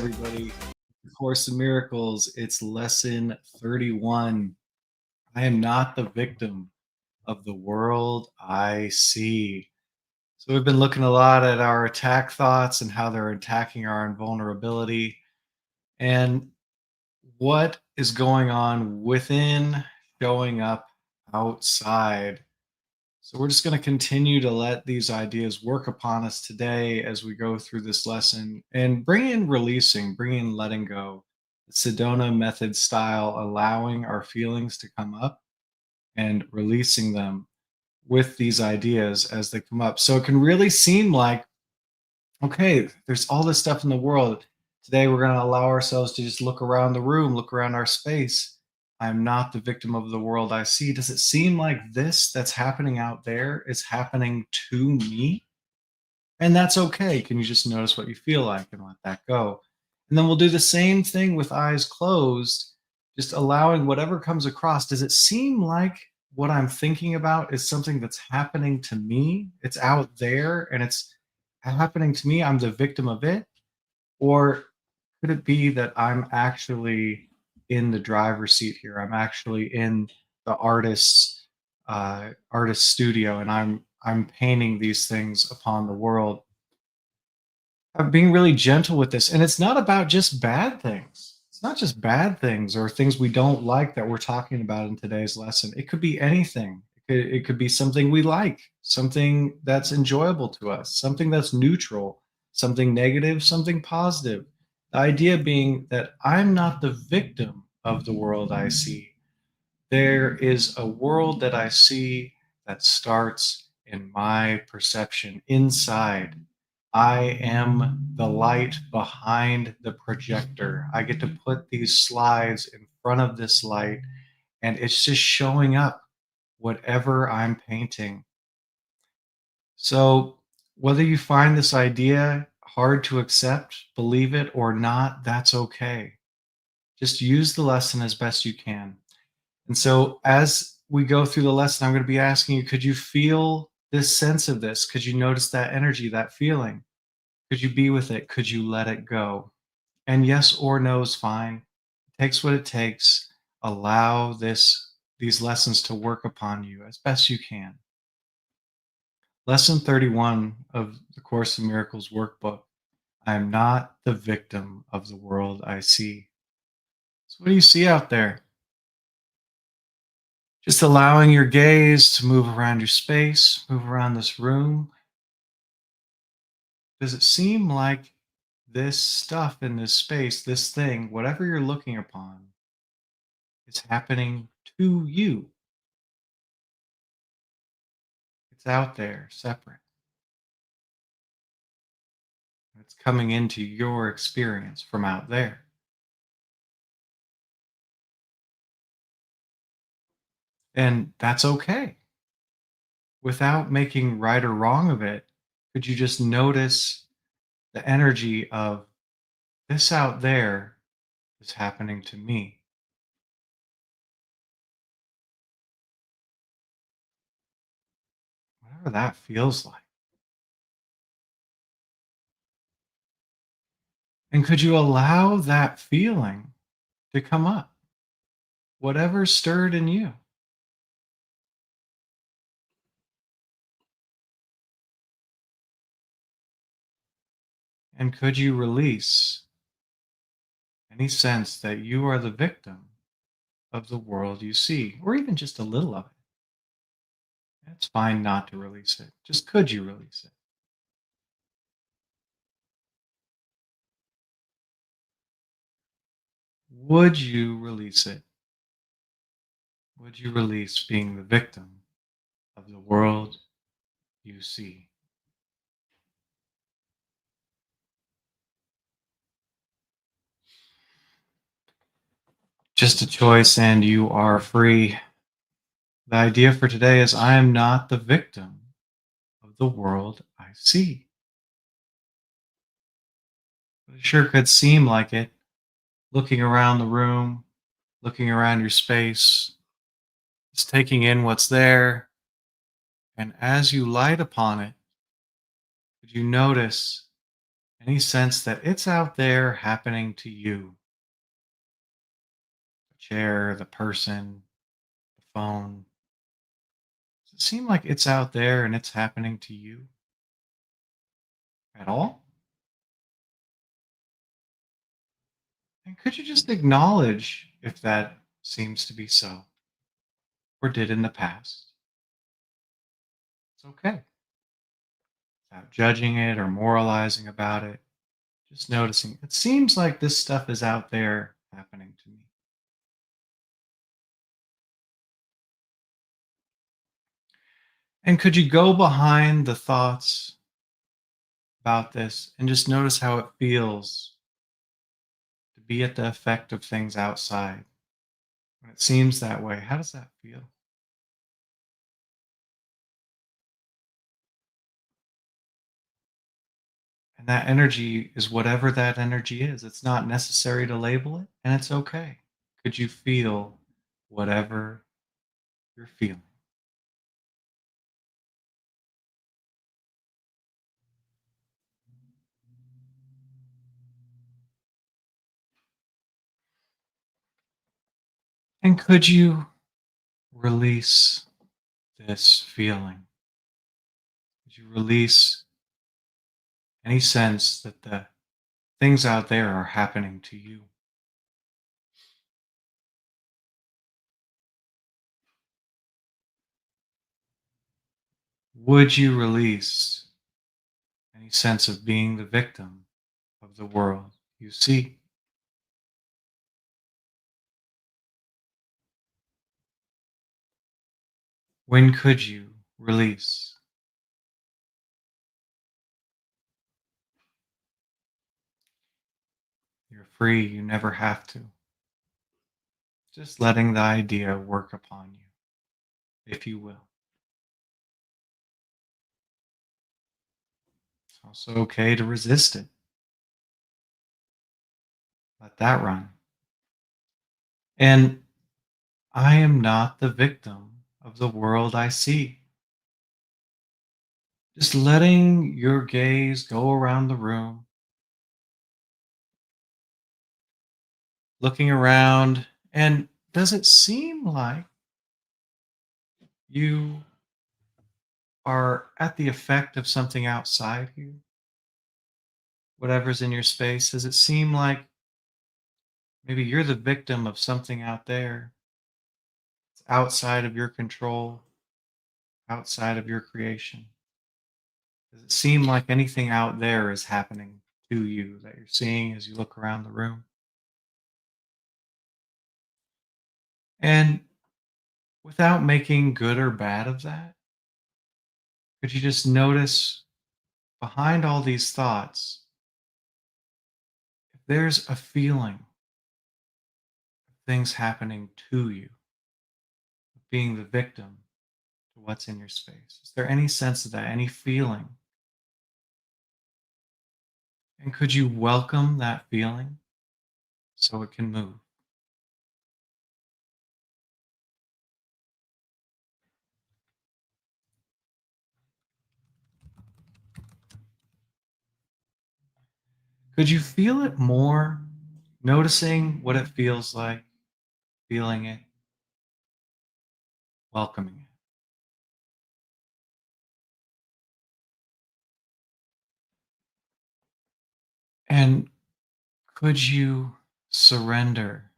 Everybody. Course in Miracles, it's lesson 31. I am not the victim of the world I see. So, we've been looking a lot at our attack thoughts and how they're attacking our invulnerability and what is going on within showing up outside. So, we're just going to continue to let these ideas work upon us today as we go through this lesson and bring in releasing, bring in letting go. The Sedona method style, allowing our feelings to come up and releasing them with these ideas as they come up. So it can really seem like, okay, there's all this stuff in the world. Today, we're going to allow ourselves to just look around the room, look around our space. I'm not the victim of the world I see. Does it seem like this that's happening out there is happening to me? And that's okay. Can you just notice what you feel like and let that go? And then we'll do the same thing with eyes closed, just allowing whatever comes across. Does it seem like what I'm thinking about is something that's happening to me? It's out there and it's happening to me. I'm the victim of it. Or could it be that I'm actually in the driver's seat here? I'm actually in the artist's studio, and I'm painting these things upon the world. I'm being really gentle with this, and it's not about just bad things. It's not just bad things or things we don't like that we're talking about in today's lesson. It could be anything. It could be something we like, something that's enjoyable to us, something that's neutral, something negative, something positive. The idea being that I'm not the victim of the world I see. There is a world that I see that starts in my perception inside. I am the light behind the projector. I get to put these slides in front of this light, and it's just showing up whatever I'm painting. So, whether you find this idea hard to accept, believe it or not, that's okay. Just use the lesson as best you can. And so, as we go through the lesson, I'm going to be asking you, could you feel this sense of this? Could you notice that energy, that feeling? Could you be with it? Could you let it go? And yes or no is fine. It takes what it takes. Allow these lessons to work upon you as best you can. Lesson 31 of the Course in Miracles workbook. I am not the victim of the world I see. So what do you see out there? Just allowing your gaze to move around your space, move around this room. Does it seem like this stuff in this space, this thing, whatever you're looking upon, is happening to you? It's out there, separate. It's coming into your experience from out there. And that's okay. Without making right or wrong of it, could you just notice the energy of this out there is happening to me? Whatever that feels like. And could you allow that feeling to come up? Whatever stirred in you. And could you release any sense that you are the victim of the world you see, or even just a little of it? It's fine not to release it. Just could you release it? Would you release it? Would you release being the victim of the world you see? Just a choice, and you are free. The idea for today is I am not the victim of the world I see. It sure could seem like it, looking around the room, looking around your space, just taking in what's there. And as you light upon it, could you notice Any sense that it's out there happening to you? The chair, the person, the phone. Does it seem like it's out there and it's happening to you at all? And could you just acknowledge if that seems to be so or did in the past? It's okay. Without judging it or moralizing about it, just noticing it seems like this stuff is out there happening to me. And could you go behind the thoughts about this and just notice how it feels to be at the effect of things outside? When it seems that way, how does that feel? And that energy is whatever that energy is. It's not necessary to label it, and it's okay. Could you feel whatever you're feeling? And could you release this feeling? Could you release any sense that the things out there are happening to you? Would you release any sense of being the victim of the world you see? When could you release? You're free, you never have to. Just letting the idea work upon you, if you will. It's also okay to resist it. Let that run. And I am not the victim of the world I see. Just letting your gaze go around the room, looking around, and does it seem like you are at the effect of something outside you? Whatever's in your space, does it seem like maybe you're the victim of something out there? It's outside of your control, outside of your creation. Does it seem like anything out there is happening to you that you're seeing as you look around the room? And without making good or bad of that, could you just notice behind all these thoughts, if there's a feeling of things happening to you, of being the victim to what's in your space? Is there any sense of that, any feeling? And could you welcome that feeling so it can move? Could you feel it more, noticing what it feels like, feeling it, welcoming it? And could you surrender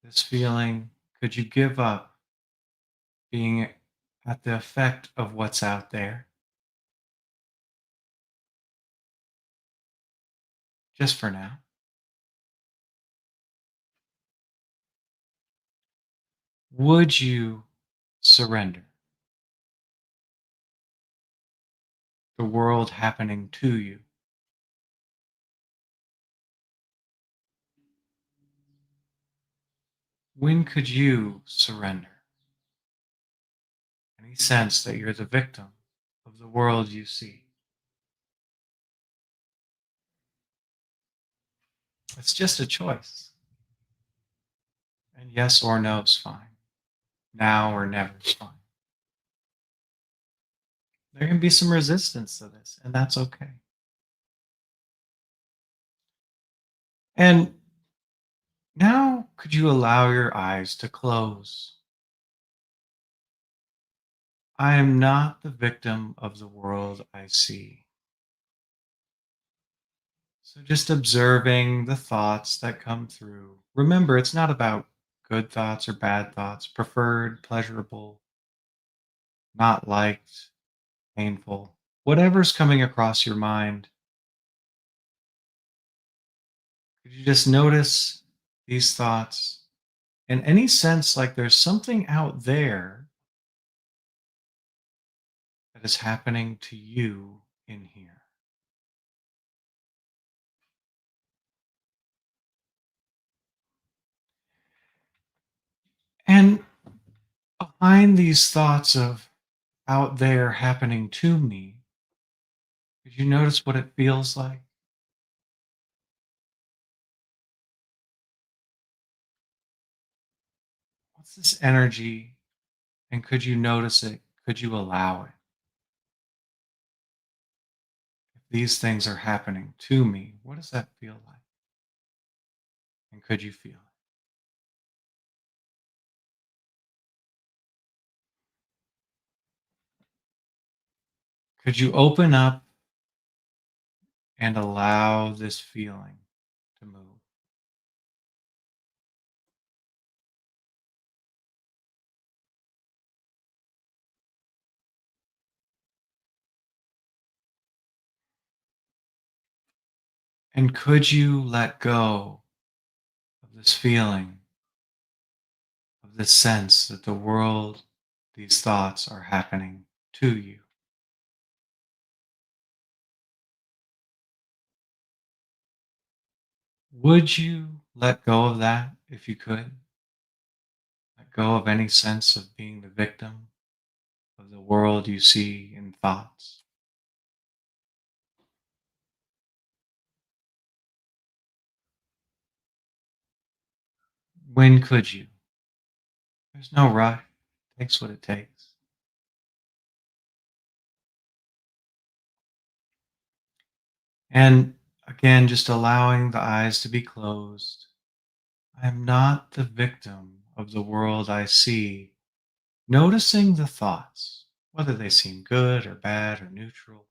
this feeling? Could you give up being at the effect of what's out there just for now? Would you surrender the world happening to you? When could you surrender any sense that you're the victim of the world you see? It's just a choice. And yes or no is fine. Now or never is fine. There can be some resistance to this, and that's okay. And now, could you allow your eyes to close? I am not the victim of the world I see. So, just observing the thoughts that come through. Remember, it's not about good thoughts or bad thoughts, preferred, pleasurable, not liked, painful. Whatever's coming across your mind, could you just notice these thoughts and any sense like there's something out there that is happening to you in here? And behind these thoughts of out there happening to me, could you notice what it feels like? What's this energy? And could you notice it? Could you allow it? If these things are happening to me, what does that feel like? And could you feel it? Could you open up and allow this feeling to move? And could you let go of this feeling, of this sense that the world, these thoughts are happening to you? Would you let go of that if you could? Let go of any sense of being the victim of the world you see in thoughts? When could you? There's no rush. It takes what it takes. And again, just allowing the eyes to be closed. I am not the victim of the world I see. Noticing the thoughts, whether they seem good or bad or neutral,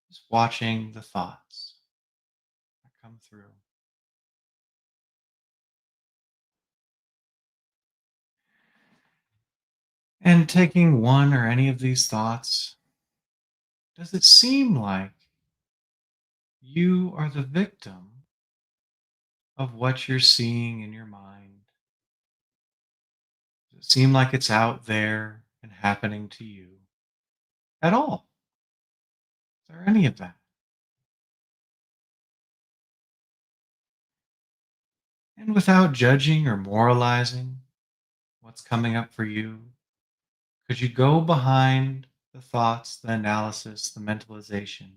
just watching the thoughts that come through. And taking one or any of these thoughts, does it seem like you are the victim of what you're seeing in your mind? Does it seem like it's out there and happening to you at all? Is there any of that? And without judging or moralizing what's coming up for you, could you go behind the thoughts, the analysis, the mentalization,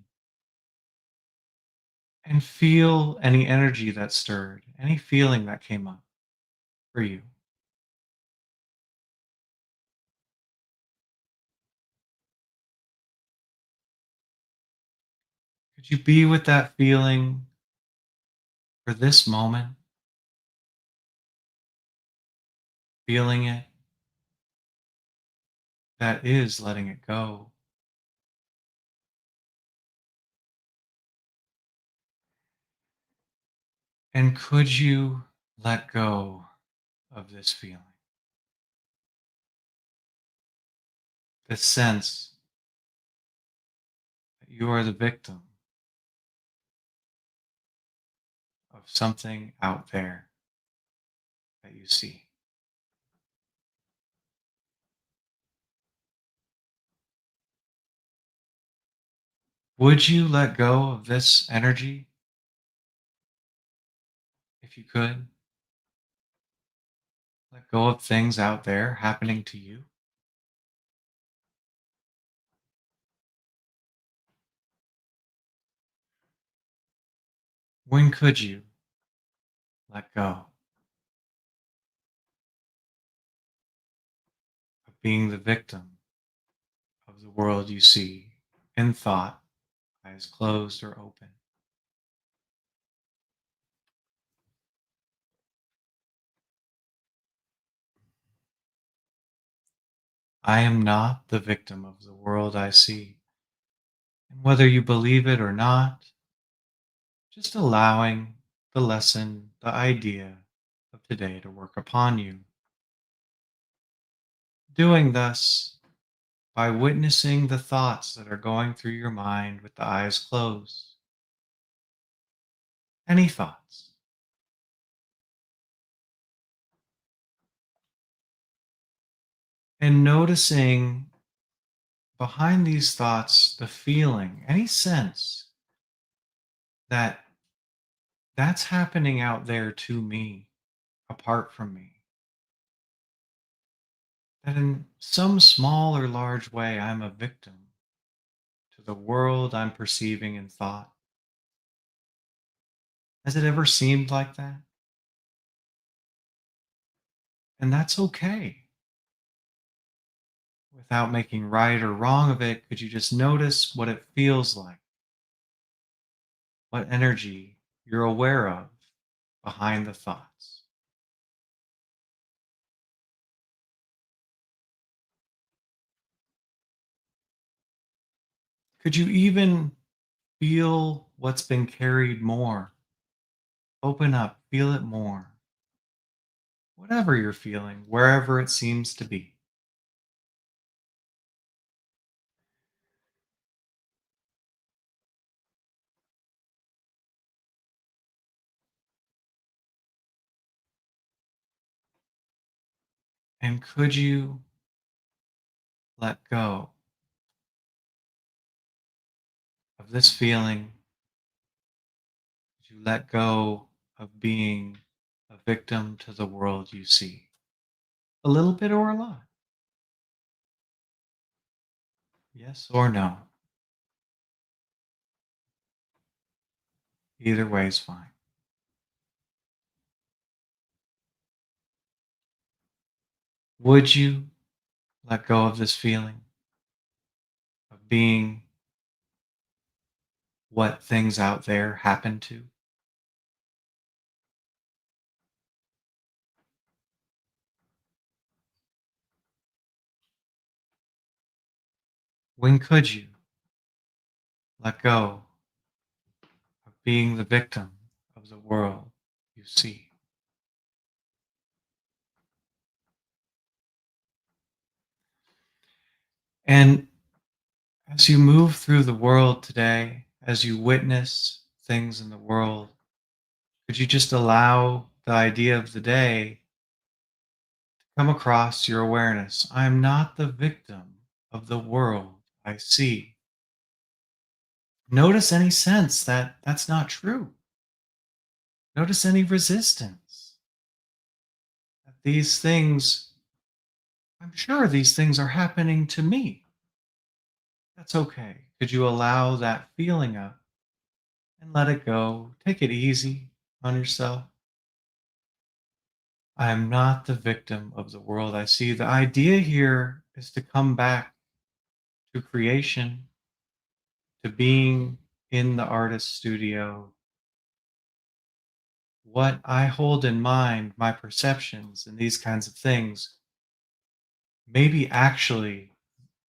and feel any energy that stirred, any feeling that came up for you? Could you be with that feeling for this moment, feeling it, that is letting it go? And could you let go of this feeling, this sense that you are the victim of something out there that you see? Would you let go of this energy if you could? Let go of things out there happening to you? When could you let go of being the victim of the world you see in thought, eyes closed or open? I am not the victim of the world I see. And whether you believe it or not, just allowing the lesson, the idea of today to work upon you. Doing thus by witnessing the thoughts that are going through your mind with the eyes closed. Any thoughts. And noticing behind these thoughts the feeling, any sense that that's happening out there to me, apart from me. That in some small or large way, I'm a victim to the world I'm perceiving in thought. Has it ever seemed like that? And that's okay. Without making right or wrong of it, could you just notice what it feels like? What energy you're aware of behind the thoughts? Could you even feel what's been carried more? Open up, feel it more. Whatever you're feeling, wherever it seems to be. And could you let go of this feeling? Could you let go of being a victim to the world you see? A little bit or a lot? Yes or no? Either way is fine. Would you let go of this feeling of being what things out there happen to? When could you let go of being the victim of the world you see? And as you move through the world today, as you witness things in the world, could you just allow the idea of the day to come across your awareness? I am not the victim of the world I see. Notice any sense that that's not true. Notice any resistance. That these things, I'm sure these things are happening to me. That's okay. Could you allow that feeling up and let it go? Take it easy on yourself. I am not the victim of the world I see. The idea here is to come back to creation, to being in the artist studio. What I hold in mind, my perceptions, and these kinds of things, maybe actually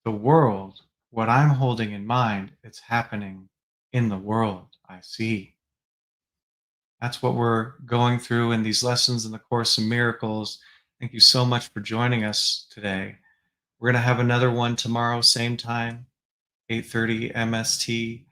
the world, what I'm holding in mind, it's happening in the world I see. That's what we're going through in these lessons in the Course in Miracles. Thank you so much for joining us today. We're going to have another one tomorrow, same time, 8:30 MST.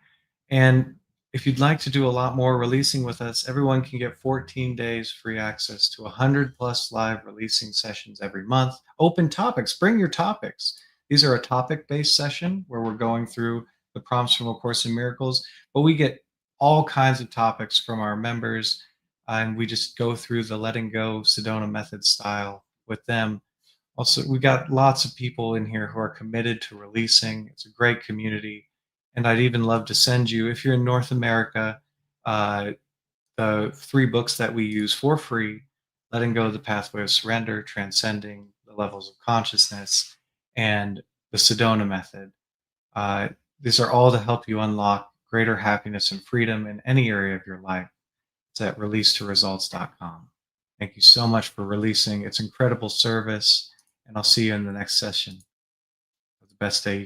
And if you'd like to do a lot more releasing with us, everyone can get 14 days free access to 100 plus live releasing sessions every month. Open topics, bring your topics. These are a topic based session where we're going through the prompts from A Course in Miracles, but we get all kinds of topics from our members, and we just go through the letting go Sedona method style with them. Also, we got lots of people in here who are committed to releasing. It's a great community. And I'd even love to send you, if you're in North America, uh, the three books that we use for free: Letting Go of the Pathway of Surrender, Transcending the Levels of Consciousness, and the Sedona Method. Uh, these are all to help you unlock greater happiness and freedom in any area of your life. It's at releasetoresults.com. Thank you so much for releasing. It's incredible service, and I'll see you in the next session. best day